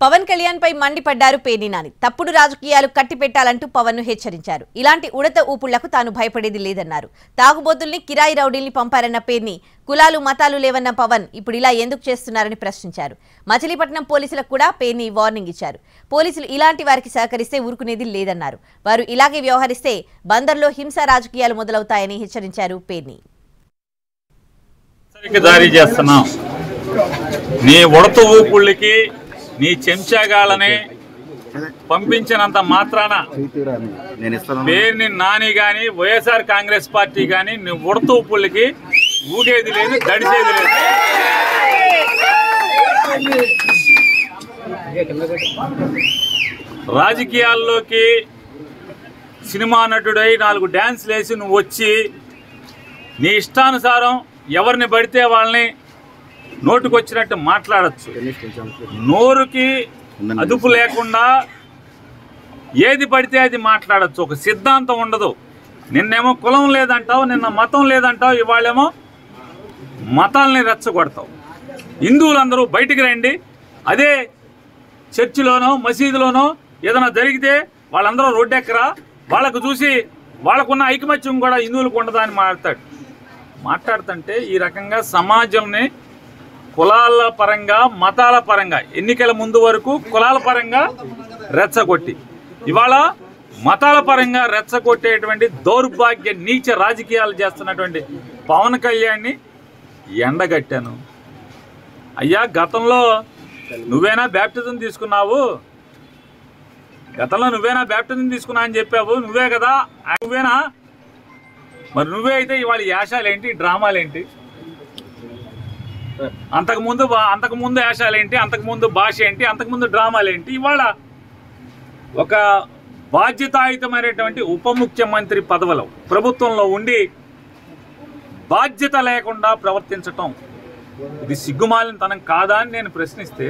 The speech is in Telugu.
పవన్ కళ్యాణ్ పై మండిపడ్డారు పేర్ని నాని. తప్పుడు రాజకీయాలు కట్టిపెట్టాలంటూ పవన్ ను హెచ్చరించారు. ఇలాంటి ఉడత ఊపుళ్లకు తాను భయపడేది లేదన్నారు. తాగుబోతుల్ని కిరాయి రౌడీల్ని పంపారన్న పేర్ని, కులాలు మతాలు లేవన్న పవన్ ఇప్పుడు ఇలా ఎందుకు చేస్తున్నారని ప్రశ్నించారు. మచిలీపట్నం పోలీసులకు కూడా పేర్ని వార్నింగ్ ఇచ్చారు. పోలీసులు ఇలాంటి వారికి సహకరిస్తే ఊరుకునేది లేదన్నారు. వారు ఇలాగే వ్యవహరిస్తే బందర్లో హింసా రాజకీయాలు మొదలవుతాయని హెచ్చరించారు పేర్ని. నీ ఉడత ఊపుళ్ళకి నీ చెంచాగాళ్ళని పంపించినంత మాత్రాన పేర్ని నాని గాని వైఎస్ఆర్ కాంగ్రెస్ పార్టీ గాని నీ ఉడత ఊపుళ్ళకి ఊగేది లేదు, గడిచేది లేదు. రాజకీయాల్లోకి సినిమా నటుడై 4 డ్యాన్స్లు వేసి నువ్వు వచ్చి నీ ఇష్టానుసారం ఎవరిని పడితే వాళ్ళని నోటుకొచ్చినట్టు మాట్లాడచ్చు. నోరుకి అదుపు లేకుండా ఏది పడితే అది మాట్లాడచ్చు. ఒక సిద్ధాంతం ఉండదు. నిన్నేమో కులం లేదంటావు, నిన్న మతం లేదంటావు, ఇవాళేమో మతాలని రెచ్చగొడతావు. హిందువులందరూ బయటికి రండి, అదే చర్చిలోనో మసీదులోనో ఏదైనా జరిగితే వాళ్ళందరూ రోడ్డెక్కరా, వాళ్ళకు చూసి వాళ్ళకున్న ఐకమత్యం కూడా హిందువులకు ఉండదా అని మాట్లాడుతుంటే ఈ రకంగా సమాజంని కులాల పరంగా మతాల పరంగా ఎన్నికల ముందు వరకు కులాల పరంగా రెచ్చగొట్టి ఇవాళ మతాల పరంగా రెచ్చగొట్టేటువంటి దౌర్భాగ్య నీచ రాజకీయాలు చేస్తున్నటువంటి పవన్ కళ్యాణ్ని ఎండగట్టాను. అయ్యా, గతంలో నువ్వేనా బ్యాప్టిజం తీసుకున్నావు? గతంలో నువ్వేనా బ్యాప్టిజం తీసుకున్నా అని చెప్పావు, నువ్వే కదా, నువ్వేనా? మరి నువ్వే అయితే ఇవాళ యాషాలేంటి, డ్రామాలేంటి? అంతకుముందు యాషాలేంటి, అంతకుముందు భాష ఏంటి, అంతకుముందు డ్రామాలేంటి? ఇవాళ ఒక బాధ్యతాయుతమైనటువంటి ఉప ముఖ్యమంత్రి పదవిలో ప్రభుత్వంలో ఉండి బాధ్యత లేకుండా ప్రవర్తించటం ఇది సిగ్గుమాలినతనం కాదా అని నేను ప్రశ్నిస్తే